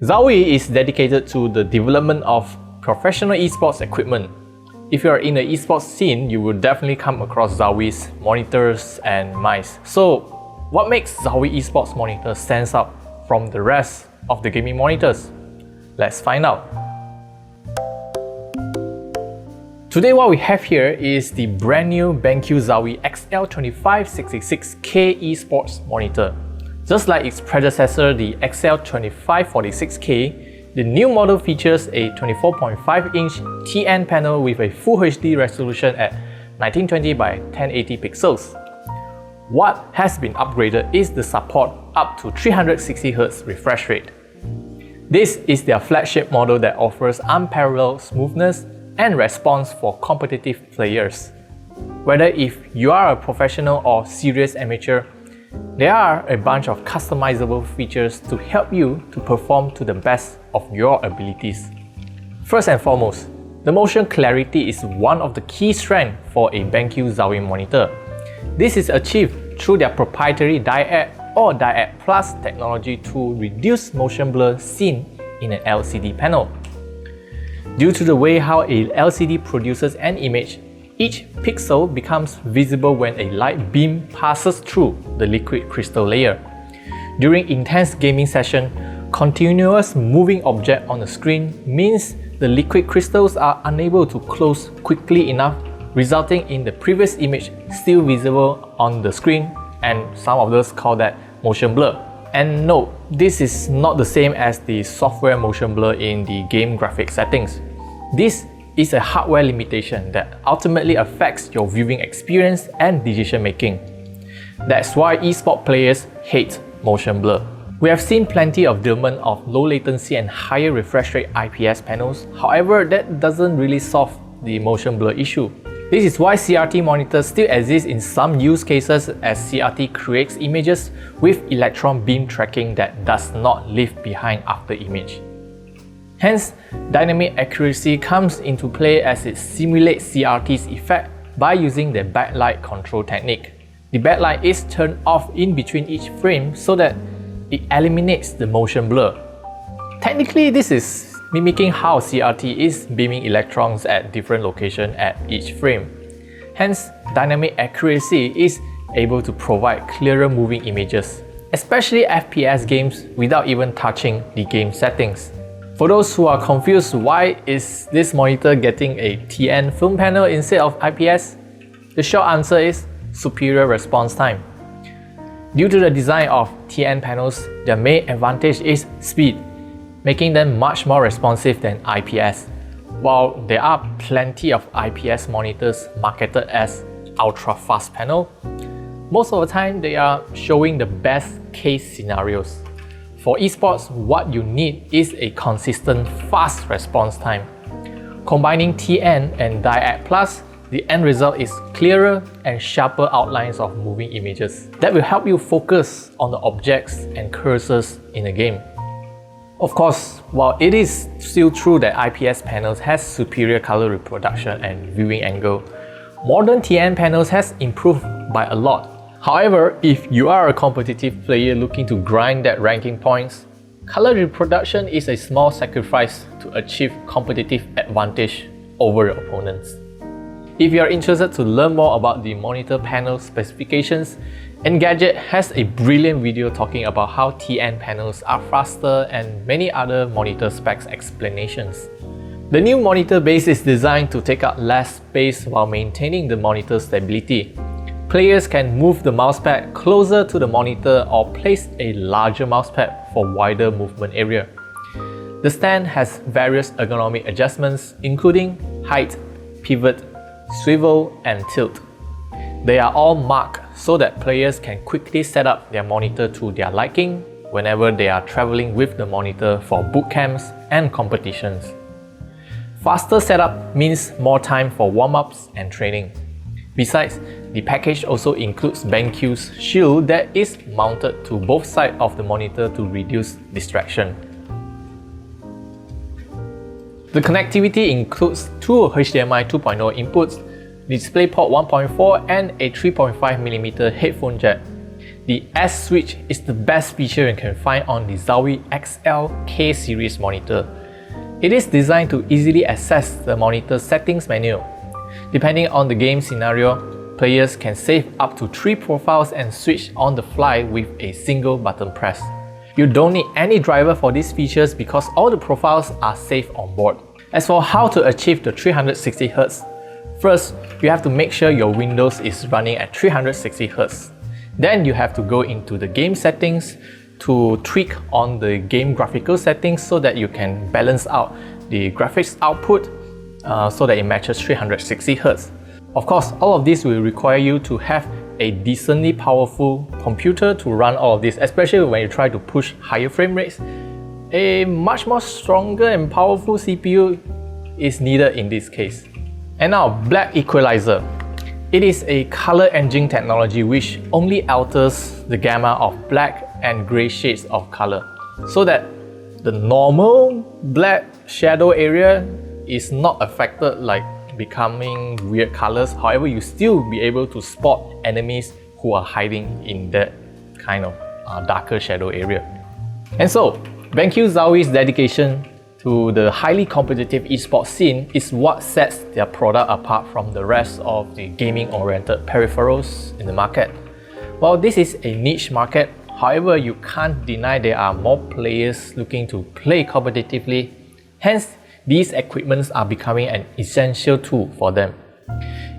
Zowie is dedicated to the development of professional esports equipment. If you are in the esports scene, you will definitely come across Zowie's monitors and mice. So, what makes Zowie esports monitor stands out from the rest of the gaming monitors? Let's find out. Today what we have here is the brand new BenQ Zowie XL2566K Esports monitor. Just like its predecessor, the XL2566K, the new model features a 24.5-inch TN panel with a Full HD resolution at 1920 by 1080 pixels. What has been upgraded is the support up to 360Hz refresh rate. This is their flagship model that offers unparalleled smoothness and response for competitive players. Whether if you are a professional or serious amateur, there are a bunch of customizable features to help you to perform to the best of your abilities. First and foremost, the motion clarity is one of the key strengths for a BenQ Zowie monitor. This is achieved through their proprietary DyAc or DyAc+ technology to reduce motion blur seen in an LCD panel. Due to the way how a LCD produces an image, each pixel becomes visible when a light beam passes through the liquid crystal layer. During intense gaming session, continuous moving object on the screen means the liquid crystals are unable to close quickly enough, resulting in the previous image still visible on the screen, and some of those call that motion blur. And no, this is not the same as the software motion blur in the game graphic settings. This is a hardware limitation that ultimately affects your viewing experience and decision making. That's why esports players hate motion blur. We have seen plenty of development of low latency and higher refresh rate IPS panels. However, that doesn't really solve the motion blur issue. This is why CRT monitors still exist in some use cases, as CRT creates images with electron beam tracking that does not leave behind after image. Hence, dynamic accuracy comes into play as it simulates CRT's effect by using the backlight control technique. The backlight is turned off in between each frame so that it eliminates the motion blur. Technically, this is mimicking how CRT is beaming electrons at different locations at each frame. Hence, dynamic accuracy is able to provide clearer moving images, especially FPS games, without even touching the game settings. For those who are confused why is this monitor getting a TN film panel instead of IPS, the short answer is superior response time. Due to the design of TN panels, their main advantage is speed, making them much more responsive than IPS. While there are plenty of IPS monitors marketed as ultra-fast panel, most of the time they are showing the best case scenarios. For esports, what you need is a consistent fast response time. Combining TN and DyAc+, the end result is clearer and sharper outlines of moving images that will help you focus on the objects and cursors in the game. Of course, while it is still true that IPS panels has superior color reproduction and viewing angle, modern TN panels has improved by a lot. However, if you are a competitive player looking to grind that ranking points, color reproduction is a small sacrifice to achieve competitive advantage over your opponents. If you are interested to learn more about the monitor panel specifications, Engadget has a brilliant video talking about how TN panels are faster and many other monitor specs explanations. The new monitor base is designed to take up less space while maintaining the monitor stability. Players can move the mousepad closer to the monitor or place a larger mousepad for wider movement area. The stand has various ergonomic adjustments including height, pivot, swivel and tilt. They are all marked so that players can quickly set up their monitor to their liking whenever they are traveling with the monitor for boot camps and competitions. Faster setup means more time for warm-ups and training. Besides, the package also includes BenQ's shield that is mounted to both sides of the monitor to reduce distraction. The connectivity includes two HDMI 2.0 inputs, DisplayPort 1.4 and a 3.5mm headphone jack. The S switch is the best feature you can find on the Zowie XL series monitor. It is designed to easily access the monitor settings menu. Depending on the game scenario, players can save up to 3 profiles and switch on the fly with a single button press. You don't need any driver for these features because all the profiles are saved on board. As for how to achieve the 360Hz, first, you have to make sure your Windows is running at 360Hz. Then you have to go into the game settings to tweak on the game graphical settings so that you can balance out the graphics output so that it matches 360Hz. Of course, all of this will require you to have a decently powerful computer to run all of this, especially when you try to push higher frame rates. A much more stronger and powerful CPU is needed in this case. And now, black equalizer. It is a color engine technology which only alters the gamma of black and grey shades of color so that the normal black shadow area is not affected like becoming weird colors. However, you still be able to spot enemies who are hiding in that kind of darker shadow area. And so, BenQ Zowie's dedication to the highly competitive esports scene is what sets their product apart from the rest of the gaming-oriented peripherals in the market. While this is a niche market, however, you can't deny there are more players looking to play competitively. Hence, these equipments are becoming an essential tool for them.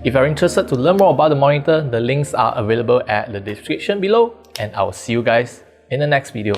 If you're interested to learn more about the monitor, the links are available at the description below, and I will see you guys in the next video.